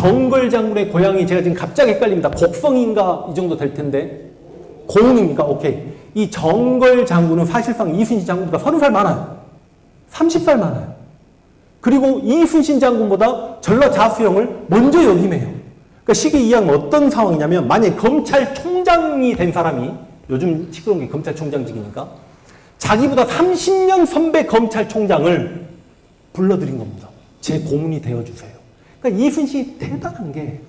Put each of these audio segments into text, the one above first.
정걸 장군의 고향이 제가 지금 갑자기 헷갈립니다. 곡성인가 이 정도 될 텐데 고흥입니까? 오케이. 이 정걸 장군은 사실상 이순신 장군보다 30살 많아요. 30살 많아요. 그리고 이순신 장군보다 전라자수령을 먼저 역임해요. 그러니까 쉽게 이해하면 어떤 상황이냐면 만약에 검찰총장이 된 사람이 요즘 시끄러운 게 검찰총장직이니까 자기보다 30년 선배 검찰총장을 불러들인 겁니다. 제 고문이 되어주세요. 그러니까 이순신이 대단한 게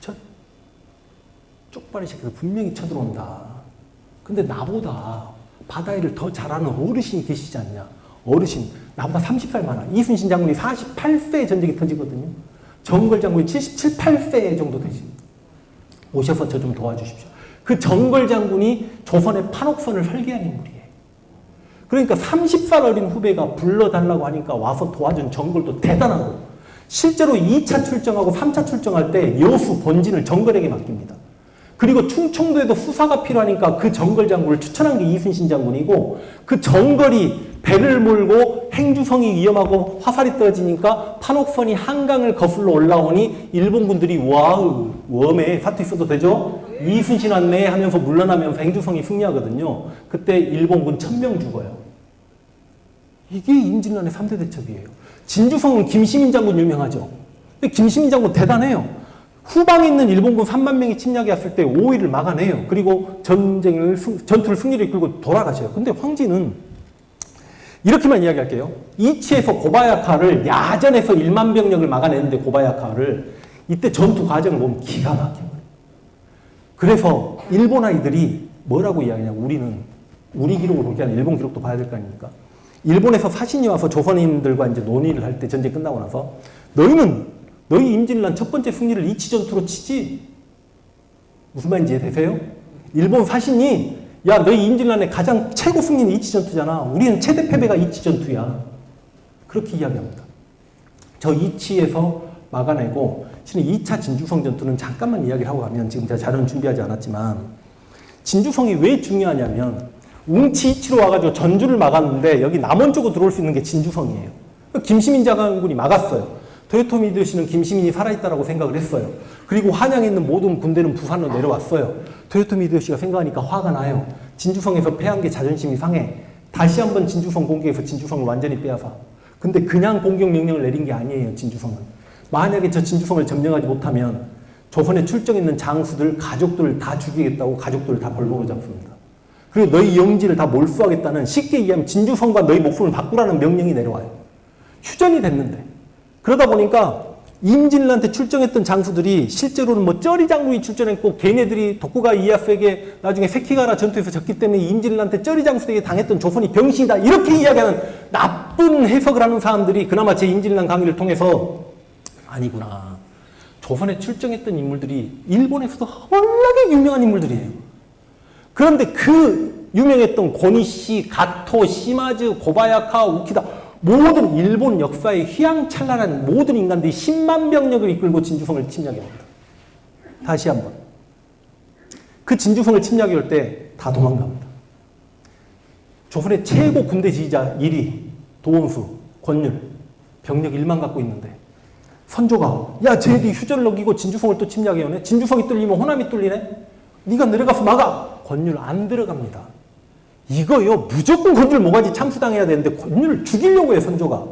저 쪽발이 새끼들 분명히 쳐들어온다. 근데 나보다 바다 일을 더 잘하는 어르신이 계시지 않냐. 어르신 나보다 30살 많아. 이순신 장군이 48세에 전쟁이 터지거든요. 정걸 장군이 77, 8세 정도 되십니다. 오셔서 저 좀 도와주십시오. 그 정걸 장군이 조선의 판옥선을 설계한 인물이에요. 그러니까 30살 어린 후배가 불러달라고 하니까 와서 도와준 정걸도 대단한 거예요. 실제로 2차 출정하고 3차 출정할 때 여수 본진을 정걸에게 맡깁니다. 그리고 충청도에도 수사가 필요하니까 그 정걸 장군을 추천한 게 이순신 장군이고 그 정걸이 배를 몰고 행주성이 위험하고 화살이 떨어지니까 판옥선이 한강을 거슬러 올라오니 일본군들이 와우 웜에 사투리 써도 되죠? 이순신 왔네 하면서 물러나면서 행주성이 승리하거든요. 그때 일본군 1000명 죽어요. 이게 임진왜란의 3대 대첩이에요. 진주성은 김시민 장군 유명하죠. 근데 김시민 장군 대단해요. 후방에 있는 일본군 3만 명이 침략해 왔을 때 5일을 막아내요. 그리고 전투를 승리를 이끌고 돌아가셔요. 근데 황진은 이렇게만 이야기할게요. 이치에서 고바야카를 야전에서 1만 병력을 막아내는데 고바야카를 이때 전투 과정을 보면 기가 막혀요. 그래서 일본 아이들이 뭐라고 이야기하냐면 우리 기록을 볼 게 아니라 일본 기록도 봐야 될 거 아닙니까? 일본에서 사신이 와서 조선인들과 이제 논의를 할 때 전쟁 끝나고 나서 너희 임진왜란 첫 번째 승리를 이치 전투로 치지? 무슨 말인지 이해되세요? 일본 사신이 야 너희 임진왜란의 가장 최고 승리는 이치 전투잖아. 우리는 최대 패배가 이치 전투야. 그렇게 이야기합니다. 저 이치에서 막아내고 실은 2차 진주성 전투는 잠깐만 이야기를 하고 가면 지금 제가 자료는 준비하지 않았지만 진주성이 왜 중요하냐면 웅치 이치로 와가지고 전주를 막았는데 여기 남원 쪽으로 들어올 수 있는 게 진주성이에요. 김시민 장군이 막았어요. 도요토미 히데요시는 김시민이 살아있다라고 생각을 했어요. 그리고 한양에 있는 모든 군대는 부산으로 내려왔어요. 도요토미 히데요시가 생각하니까 화가 나요. 진주성에서 패한 게 자존심이 상해. 다시 한번 진주성 공격해서 진주성을 완전히 빼앗아. 근데 그냥 공격 명령을 내린 게 아니에요. 진주성은. 만약에 저 진주성을 점령하지 못하면 조선에 출정해 있는 장수들, 가족들을 다 죽이겠다고 가족들을 다 벌목으로 잡습니다. 그리고 너희 영지를 다 몰수하겠다는 쉽게 얘기하면 진주성과 너희 목숨을 바꾸라는 명령이 내려와요. 휴전이 됐는데. 그러다 보니까 임진왜란한테 출정했던 장수들이 실제로는 뭐 쩌리 장군이 출전했고 걔네들이 독고가 이에야스에게 나중에 세키가라 전투에서 졌기 때문에 임진왜란한테 쩌리 장수에게 당했던 조선이 병신이다. 이렇게 이야기하는 나쁜 해석을 하는 사람들이 그나마 제 임진왜란 강의를 통해서 아니구나. 조선에 출정했던 인물들이 일본에서도 허물나게 유명한 인물들이에요. 그런데 그 유명했던 고니시, 가토, 시마즈, 고바야카, 우키다 모든 일본 역사의 휘황찬란한 모든 인간들이 10만 병력을 이끌고 진주성을 침략합니다. 다시 한번. 그 진주성을 침략해 올 때 다 도망갑니다. 조선의 최고 군대 지휘자 1위 도원수, 권율, 병력 1만 갖고 있는데 선조가 야 쟤네들이 휴전을 넘기고 진주성을 또 침략해 오네. 진주성이 뚫리면 호남이 뚫리네. 네가 내려가서 막아. 권율 안 들어갑니다. 이거요 무조건 권율 모가지 참수당해야 되는데 권율을 죽이려고 해요. 선조가.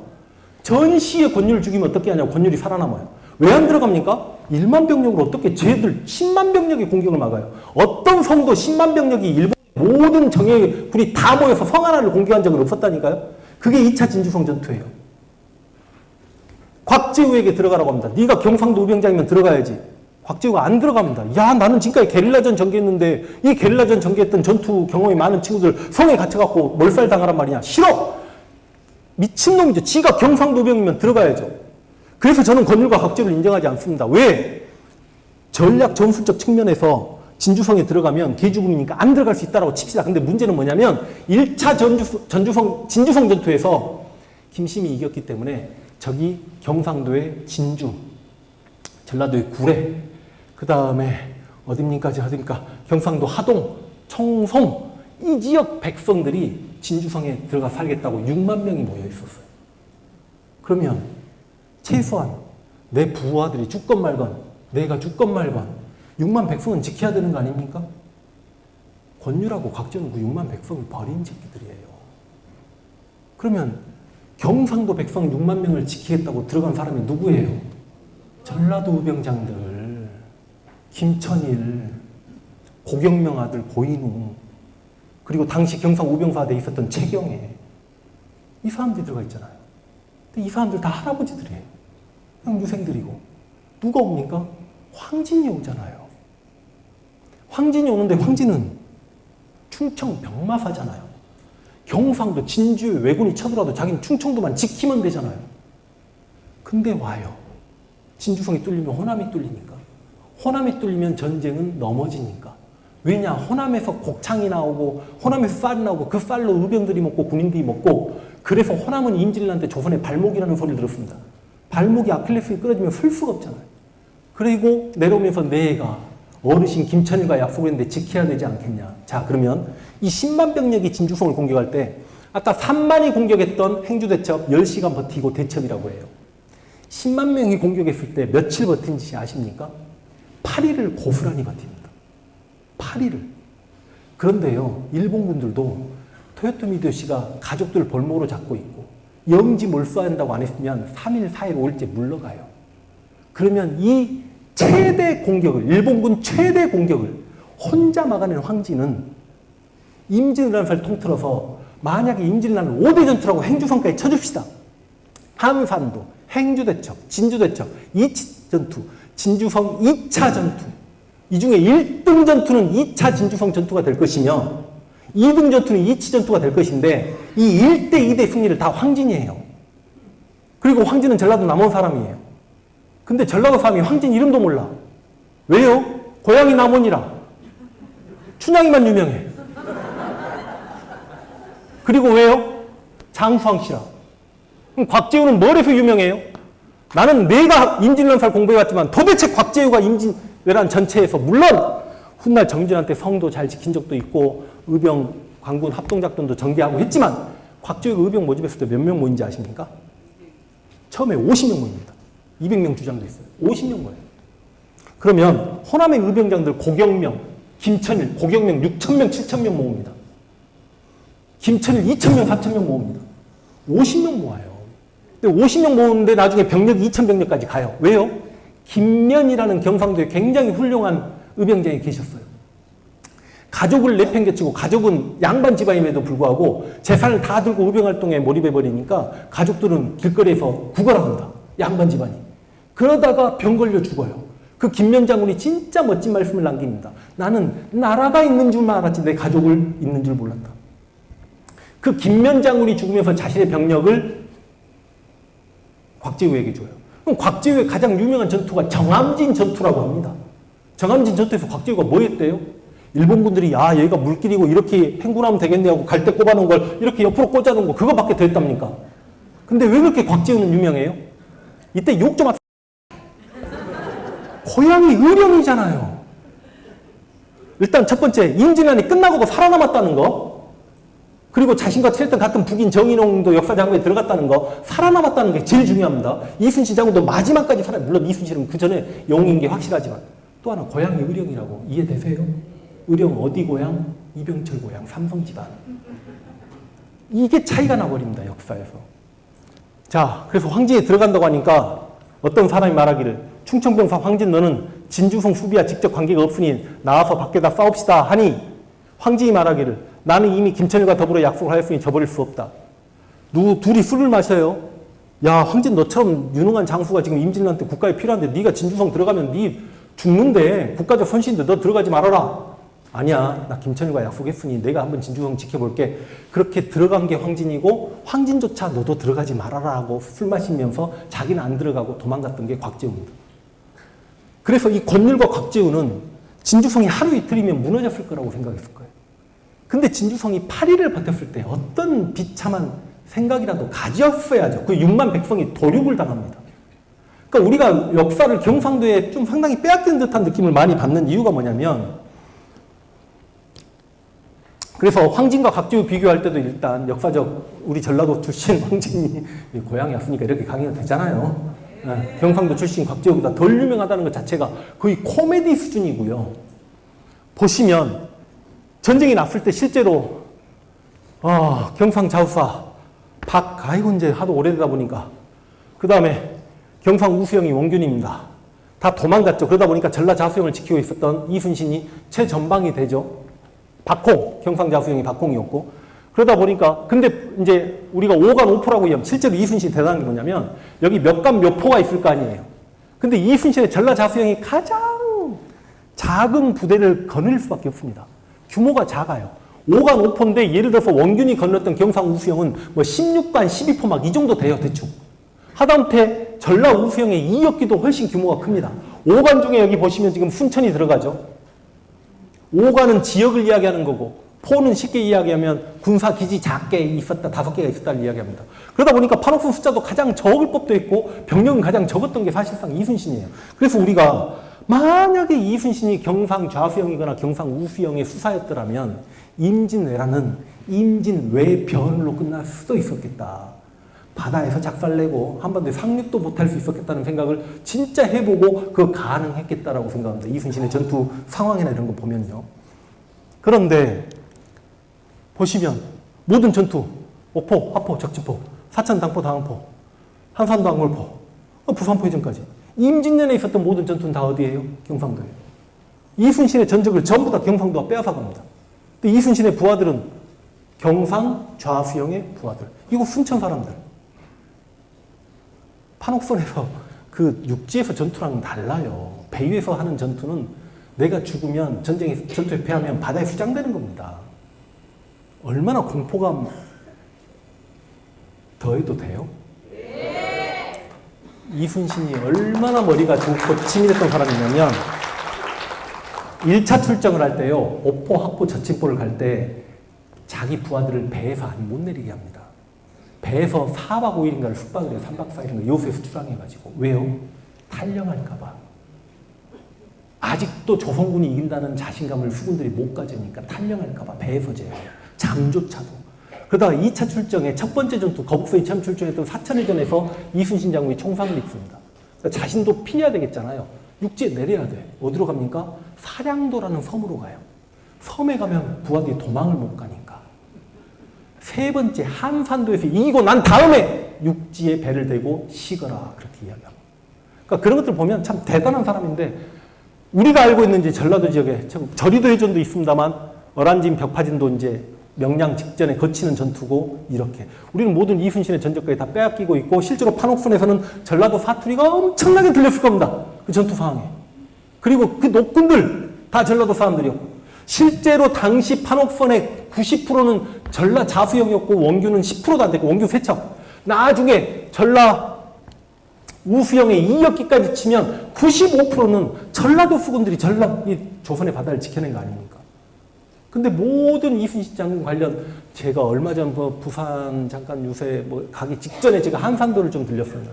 전시에 권율을 죽이면 어떻게 하냐고. 권율이 살아남아요. 왜 안 들어갑니까? 1만 병력으로 어떻게 쟤들 10만 병력의 공격을 막아요. 어떤 성도 10만 병력이 일본 모든 정예군이 다 모여서 성 하나를 공격한 적은 없었다니까요. 그게 2차 진주성 전투예요. 곽재우에게 들어가라고 합니다. 네가 경상도 우병장이면 들어가야지. 곽재우가 안 들어갑니다. 야 나는 지금까지 게릴라전 전개했는데 이 게릴라전 전개했던 전투 경험이 많은 친구들 성에 갇혀갖고 몰살당하란 말이냐. 싫어. 미친놈이죠. 지가 경상도 우병이면 들어가야죠. 그래서 저는 권율과 곽재우를 인정하지 않습니다. 왜? 전략 전술적 측면에서 진주성에 들어가면 개죽음이니까 안 들어갈 수 있다고 칩시다. 근데 문제는 뭐냐면 1차 진주성 전투에서 김심이 이겼기 때문에 저기 경상도의 진주, 전라도의 구례, 그 다음에 어딥니까? 경상도 하동, 청송 이 지역 백성들이 진주성에 들어가 살겠다고 6만 명이 모여 있었어요. 그러면 최소한 내 부하들이 죽건 말건 내가 죽건 말건 6만 백성은 지켜야 되는 거 아닙니까? 권율하고 곽재우는 그 6만 백성을 버린 새끼들이에요. 그러면 경상도 백성 6만 명을 지키겠다고 들어간 사람이 누구예요? 전라도 우병장들, 김천일, 고경명 아들 고인우, 그리고 당시 경상 우병사대에 있었던 최경애, 이 사람들이 들어가 있잖아요. 근데 이 사람들 다 할아버지들이에요. 그냥 유생들이고. 누가 옵니까? 황진이 오잖아요. 황진이 오는데 황진은 충청 병마사잖아요. 경상도 진주에 왜군이 쳐들어도 자기는 충청도만 지키면 되잖아요. 근데 와요. 진주성이 뚫리면 호남이 뚫리니까. 호남이 뚫리면 전쟁은 넘어지니까. 왜냐? 호남에서 곡창이 나오고 호남에서 쌀이 나오고 그 쌀로 의병들이 먹고 군인들이 먹고, 그래서 호남은 임진왜란때 조선의 발목이라는 소리를 들었습니다. 발목이 아킬레스건이 끊어지면 설 수가 없잖아요. 그리고 내려오면서 내가 어르신 김천일과 약속을 했는데 지켜야 되지 않겠냐. 자, 그러면 이 10만 병력이 진주성을 공격할 때 아까 3만이 공격했던 행주대첩 10시간 버티고 대첩이라고 해요. 10만 명이 공격했을 때 며칠 버틴지 아십니까? 8일을 고스란히 버팁니다. 8일을. 그런데요, 일본군들도 토요토미 히데요시가 가족들 볼모로 잡고 있고 영지 몰수한다고 안 했으면 3일, 4일, 5일째 물러가요. 그러면 이 최대 공격을, 일본군 최대 공격을 혼자 막아낸 황진은 임진왜란을 통틀어서 만약에 임진왜란을 5대 전투라고 행주성까지 쳐줍시다. 함산도, 행주대첩, 진주대첩, 2차 전투, 진주성 2차 전투. 이 중에 1등 전투는 2차 진주성 전투가 될 것이며 2등 전투는 2치 전투가 될 것인데 이 1대 2대 승리를 다 황진이 해요. 그리고 황진은 전라도 남원 사람이에요. 근데 전라도 사람이 황진 이름도 몰라. 왜요? 고향이 남원이라. 춘향이만 유명해. 그리고 왜요? 장수왕 씨라. 그럼 곽재우는 뭘해서 유명해요? 나는 내가 임진왜란사를 공부해왔지만 도대체 곽재우가 임진왜란 전체에서, 물론 훗날 정진한테 성도 잘 지킨 적도 있고 의병, 관군 합동작전도 전개하고 했지만 곽재우가 의병 모집했을 때 몇 명 모인지 아십니까? 처음에 50명 모입니다. 200명 주장도 있어요. 50명 모여요. 그러면 호남의 의병장들 고경명, 김천일, 고경명 6,000명, 7,000명 모읍니다. 김천일 2,000명, 4,000명 모읍니다. 50명 모아요. 근데 50명 모으는데 나중에 병력이 2,000병력까지 가요. 왜요? 김면이라는 경상도에 굉장히 훌륭한 의병장이 계셨어요. 가족을 내팽개치고, 가족은 양반 집안임에도 불구하고 재산을 다 들고 의병활동에 몰입해버리니까 가족들은 길거리에서 구걸합니다. 양반 집안이. 그러다가 병 걸려 죽어요. 그 김면 장군이 진짜 멋진 말씀을 남깁니다. 나는 나라가 있는 줄만 알았지 내 가족을 있는 줄 몰랐다. 그 김면 장군이 죽으면서 자신의 병력을 곽재우에게 줘요. 그럼 곽재우의 가장 유명한 전투가 정암진 전투라고 합니다. 정암진 전투에서 곽재우가 뭐 했대요? 일본군들이 야 얘가 물길이고 이렇게 행군하면 되겠네 하고 갈대 꼽아놓은 걸 이렇게 옆으로 꽂아놓은 거 그거밖에 됐답니까? 근데 왜 그렇게 곽재우는 유명해요? 이때 욕 좀 고향이 의령이잖아요. 일단 첫 번째 임진왜란이 끝나고도 살아남았다는 거, 그리고 자신과 친했던 같은 북인 정인홍도 역사장군에 들어갔다는 거, 살아남았다는 게 제일 중요합니다. 이순신 장군도 마지막까지 물론 이순신은 그 전에 영웅인 게 확실하지만 또 하나 고향이 의령이라고. 이해되세요? 의령 어디 고향? 이병철 고향, 삼성 집안. 이게 차이가 나버립니다, 역사에서. 자, 그래서 황진에 들어간다고 하니까 어떤 사람이 말하기를 충청병사 황진 너는 진주성 수비와 직접 관계가 없으니 나와서 밖에다 싸웁시다 하니 황진이 말하기를 나는 이미 김천일과 더불어 약속을 하였으니 저버릴 수 없다. 둘이 술을 마셔요. 야, 황진 너처럼 유능한 장수가 지금 임진왜란 때 국가에 필요한데 네가 진주성 들어가면 네 죽는데, 국가적 선신인데 너 들어가지 말아라. 아니야, 나 김천일과 약속했으니 내가 한번 진주성 지켜볼게. 그렇게 들어간 게 황진이고 황진조차 너도 들어가지 말아라 하고 술 마시면서 자기는 안 들어가고 도망갔던 게 곽재우입니다. 그래서 이 권율과 곽재우는 진주성이 하루 이틀이면 무너졌을 거라고 생각했을 거예요. 근데 진주성이 8일을 버텼을 때 어떤 비참한 생각이라도 가졌어야죠. 그 6만 백성이 도륙을 당합니다. 그러니까 우리가 역사를 경상도에 좀 상당히 빼앗긴 듯한 느낌을 많이 받는 이유가 뭐냐면, 그래서 황진과 곽재우 비교할 때도 일단 역사적 우리 전라도 출신 황진이 고향이 왔으니까 이렇게 강의가 되잖아요. 네, 경상도 출신 곽재욱보다 덜 유명하다는 것 자체가 거의 코미디 수준이고요. 보시면 전쟁이 났을 때 실제로 경상 좌우사 아이고 이제 하도 오래되다 보니까 그 다음에 경상 우수영이 원균입니다. 다 도망갔죠. 그러다 보니까 전라 자수영을 지키고 있었던 이순신이 최전방이 되죠. 박홍, 경상 자수영이 박홍이었고 그러다 보니까 근데 이제 우리가 5간 5포라고 얘기하면 실제로 이순신이 대단한 게 뭐냐면 여기 몇 간 몇 포가 있을 거 아니에요. 근데 이순신의 전라 자수영이 가장 작은 부대를 거느릴 수밖에 없습니다. 규모가 작아요. 5간 5포인데 예를 들어서 원균이 건넜던 경상 우수영은 뭐 16간 12포 막 이 정도 돼요. 대충. 하다못해 전라 우수영의 2역기도 훨씬 규모가 큽니다. 5간 중에 여기 보시면 지금 순천이 들어가죠. 5간은 지역을 이야기하는 거고 포는 쉽게 이야기하면 군사기지 작게 있었다, 5개가 있었다를 이야기합니다. 그러다 보니까 판옥선 숫자도 가장 적을 법도 있고 병력은 가장 적었던 게 사실상 이순신이에요. 그래서 우리가 만약에 이순신이 경상 좌수영이거나 경상 우수영의 수사였더라면 임진왜란은 임진왜변으로 끝날 수도 있었겠다. 바다에서 작살내고 한반도에 상륙도 못할 수 있었겠다는 생각을 진짜 해보고 그거 가능했겠다라고 생각합니다. 이순신의 전투 상황이나 이런 거 보면요. 그런데 보시면 모든 전투 옥포, 화포, 적진포, 사천, 당포, 당포, 한산도, angol포, 부산포 이전까지 임진년에 있었던 모든 전투는 다 어디예요? 경상도예요. 이순신의 전적을 전부 다 경상도가 빼앗아갑니다. 근데 이순신의 부하들은 경상 좌수영의 부하들. 이거 순천 사람들. 판옥선에서 그 육지에서 전투랑 달라요. 배 위에서 하는 전투는 내가 죽으면 전투에 패하면 바다에 수장되는 겁니다. 얼마나 공포감 더해도 돼요? 이순신이 얼마나 머리가 좋고 치밀했던 사람이냐면 1차 출정을 할 때요. 옥포, 학포, 저친포를 갈 때 자기 부하들을 배에서 못 내리게 합니다. 배에서 4박 5일인가를 숙박을 해요. 3박 4일인가 여수에서 출항해가지고. 왜요? 탈영할까봐. 아직도 조선군이 이긴다는 자신감을 수군들이 못 가지니까 탈영할까봐 배에서 재요. 잠조차도. 그러다가 2차 출정에 첫 번째 전투 거북선이 처음 출정했던 사천해전에서 이순신 장군이 총상을 입습니다. 그러니까 자신도 피해야 되겠잖아요. 육지에 내려야 돼. 어디로 갑니까? 사량도라는 섬으로 가요. 섬에 가면 부하들이 도망을 못 가니까. 세 번째 한산도에서 이기고 난 다음에 육지에 배를 대고 쉬거라 그렇게 이야기합니다. 그러니까 그런 것들 보면 참 대단한 사람인데 우리가 알고 있는 이제 전라도 지역에 저리도 해전도 있습니다만 어란진 벽파진도 이제 명량 직전에 거치는 전투고 이렇게 우리는 모든 이순신의 전적까지 다 빼앗기고 있고 실제로 판옥선에서는 전라도 사투리가 엄청나게 들렸을 겁니다. 그 전투 상황에. 그리고 그 녹군들 다 전라도 사람들이었고 실제로 당시 판옥선의 90%는 전라 자수영이었고 원균은 10%도 안 됐고 원균 세척. 나중에 전라 우수영의 2역기까지 치면 95%는 전라도 수군들이 이 조선의 바다를 지켜낸 거 아닙니까? 근데 모든 이순신 장군 관련 제가 얼마 전 부산 잠깐 요새 가기 직전에 제가 한산도를 좀 들렸습니다.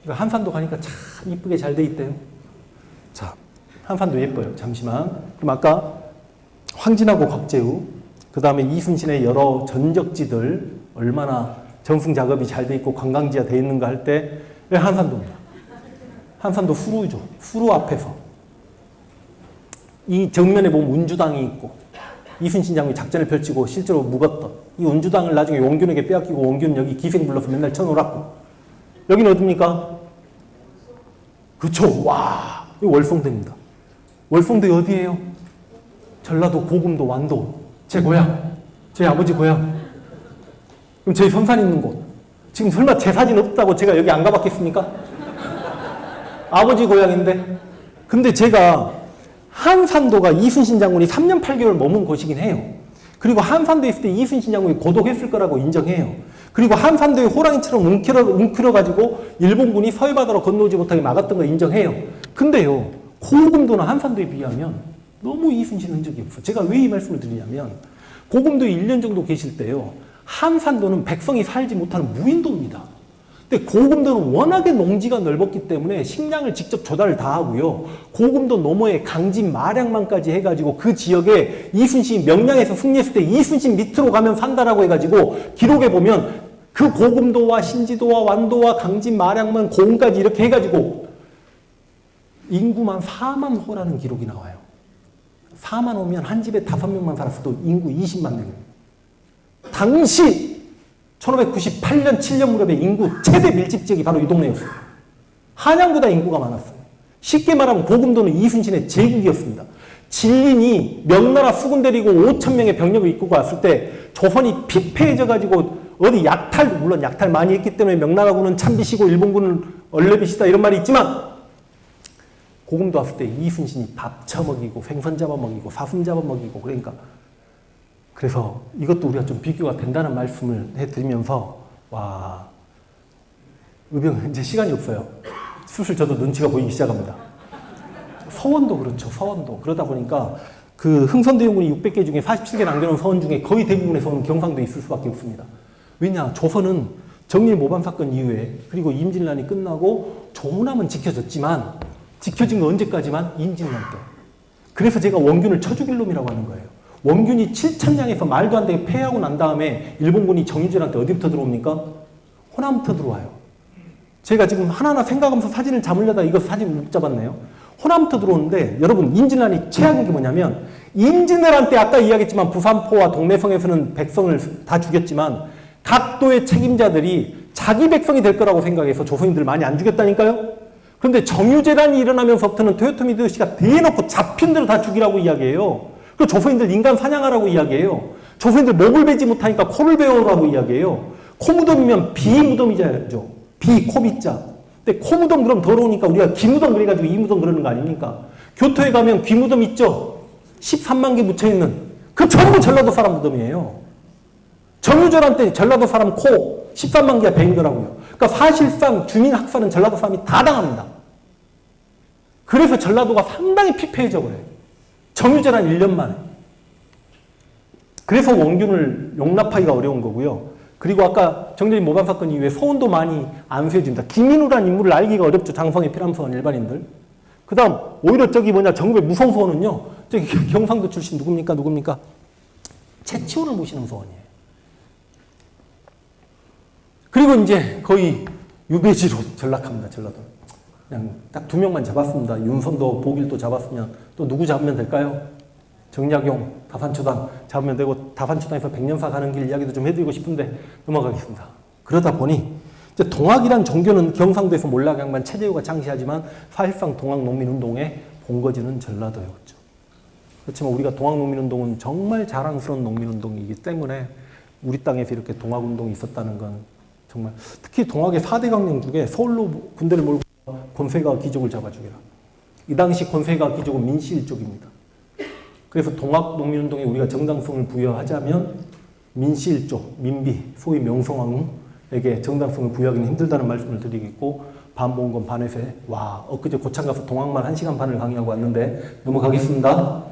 한산도 가니까 참 이쁘게 잘 돼 있대요. 자, 한산도 예뻐요. 잠시만. 그럼 아까 황진하고 곽재우, 그 다음에 이순신의 여러 전적지들 얼마나 정승 작업이 잘 돼 있고 관광지가 돼 있는가 할 때 한산도입니다. 한산도 수루죠. 수루 앞에서 이 정면에 보면 운주당이 있고 이순신 장군이 작전을 펼치고 실제로 묵었던 이 운주당을 나중에 원균에게 빼앗기고 원균은 여기 기생 불러서 맨날 쳐놀았고 여기는 어딥니까? 그쵸. 와, 이 월성대입니다. 월성대 어디예요? 전라도 고금도 완도. 제 고향. 제 아버지 고향. 그럼 저희 선산 있는 곳. 지금 설마 제 사진 없다고 제가 여기 안 가봤겠습니까? 아버지 고향인데. 근데 제가 한산도가 이순신 장군이 3년 8개월 머문 곳이긴 해요. 그리고 한산도에 있을 때 이순신 장군이 고독했을 거라고 인정해요. 그리고 한산도에 호랑이처럼 웅크려가지고 일본군이 서해바다로 건너오지 못하게 막았던 거 인정해요. 근데요, 고금도나 한산도에 비하면 너무 이순신 흔적이 없어. 제가 왜 이 말씀을 드리냐면 고금도에 1년 정도 계실 때요. 한산도는 백성이 살지 못하는 무인도입니다. 근데 고금도는 워낙에 농지가 넓었기 때문에 식량을 직접 조달을 다 하고요. 고금도 너머에 강진 마량만까지 해가지고 그 지역에 이순신이 명량에서 승리했을 때 이순신 밑으로 가면 산다라고 해가지고 기록에 보면 그 고금도와 신지도와 완도와 강진, 마량만, 고흥까지 이렇게 해가지고 인구만 4만 호라는 기록이 나와요. 4만 호면 한 집에 5명만 살았어도 인구 20만 명이에요. 당시 1598년 7년 무렵에 인구 최대 밀집 지역이 바로 이 동네였어요. 한양보다 인구가 많았어요. 쉽게 말하면 고금도는 이순신의 제국이었습니다. 진린이 명나라 수군 데리고 5천 명의 병력을 이끌고 왔을 때 조선이 피폐해져가지고 어디 약탈, 물론 약탈 많이 했기 때문에 명나라군은 참비시고 일본군은 얼레비시다 이런 말이 있지만 고금도 왔을 때 이순신이 밥 처먹이고 생선 잡아먹이고 사슴 잡아먹이고 그러니까 그래서 이것도 우리가 좀 비교가 된다는 말씀을 해드리면서 와 의병 이제 시간이 없어요. 슬슬 저도 눈치가 보이기 시작합니다. 서원도 그렇죠. 서원도 그러다 보니까 그 흥선대 용군이 600개 중에 47개 남겨놓은 서원 중에 거의 대부분의 서원은 경상도에 있을 수밖에 없습니다. 왜냐 조선은 정일 모반 사건 이후에 그리고 임진란이 끝나고 조문함은 지켜졌지만 지켜진 거 언제까지만? 임진란 때. 그래서 제가 원균을 쳐죽일 놈이라고 하는 거예요. 원균이 7천량에서 말도 안 되게 패하고 난 다음에 일본군이 정유진한테 어디부터 들어옵니까? 호남부터 들어와요. 제가 지금 하나하나 생각하면서 사진을 잡으려다 이거 사진 못 잡았네요. 호남부터 들어오는데 여러분 임진란이 최악인 게 뭐냐면 임진왜란 때 아까 이야기했지만 부산포와 동래성에서는 백성을 다 죽였지만 각도의 책임자들이 자기 백성이 될 거라고 생각해서 조선인들 많이 안 죽였다니까요. 그런데 정유재란이 일어나면서부터는 토요토미 히데요시가 대놓고 잡힌 대로 다 죽이라고 이야기해요. 그리고 조선인들 인간 사냥하라고 이야기해요. 조선인들 목을 베지 못하니까 코를 베어오라고 이야기해요. 코무덤이면 비무덤이죠. 비코비자. 근데 코무덤 그럼 더러우니까 우리가 기무덤 그래가지고 이무덤 그러는 거 아닙니까? 교토에 가면 귀무덤 있죠? 13만 개 묻혀있는. 그 전부 전라도 사람 무덤이에요. 정유재란 때 전라도 사람 코 13만 개가 베인 거라고요. 그러니까 사실상 주민 학살은 전라도 사람이 다 당합니다. 그래서 전라도가 상당히 피폐해져 버려요. 정유재란 1년 만에. 그래서 원균을 용납하기가 어려운 거고요. 그리고 아까 정전인 모방 사건 이후에 서원도 많이 안수해집니다. 김인우라는 인물을 알기가 어렵죠. 장성의 피람서원 일반인들. 그 다음 오히려 저기 뭐냐 전국의 무성 서원은요. 저기 경상도 출신 누굽니까? 최치호를 모시는 서원이에요. 그리고 이제 거의 유배지로 전락합니다. 전라도. 그냥 딱 2명만 잡았습니다. 윤선도, 보길도 잡았으면 또 누구 잡으면 될까요? 정약용, 다산초당 잡으면 되고 다산초당에서 백년사 가는 길 이야기도 좀 해드리고 싶은데 넘어가겠습니다. 그러다 보니 이제 동학이란 종교는 경상도에서 몰락양반 최재우가 창시하지만 사실상 동학농민운동의 본거지는 전라도였죠. 그렇지만 우리가 동학농민운동은 정말 자랑스러운 농민운동이기 때문에 우리 땅에서 이렇게 동학운동이 있었다는 건 정말 특히 동학의 4대 강령 중에 서울로 군대를 몰고 권세가 귀족을 잡아주기라. 이 당시 권세가 귀족은 민씨일족입니다. 그래서 동학농민운동에 우리가 정당성을 부여하자면 민씨일족, 민비, 소위 명성황후에게 정당성을 부여하기는 힘들다는 말씀을 드리겠고 반봉건 반회세 와 엊그제 고창 가서 동학만 1시간 반을 강의하고 왔는데 넘어가겠습니다.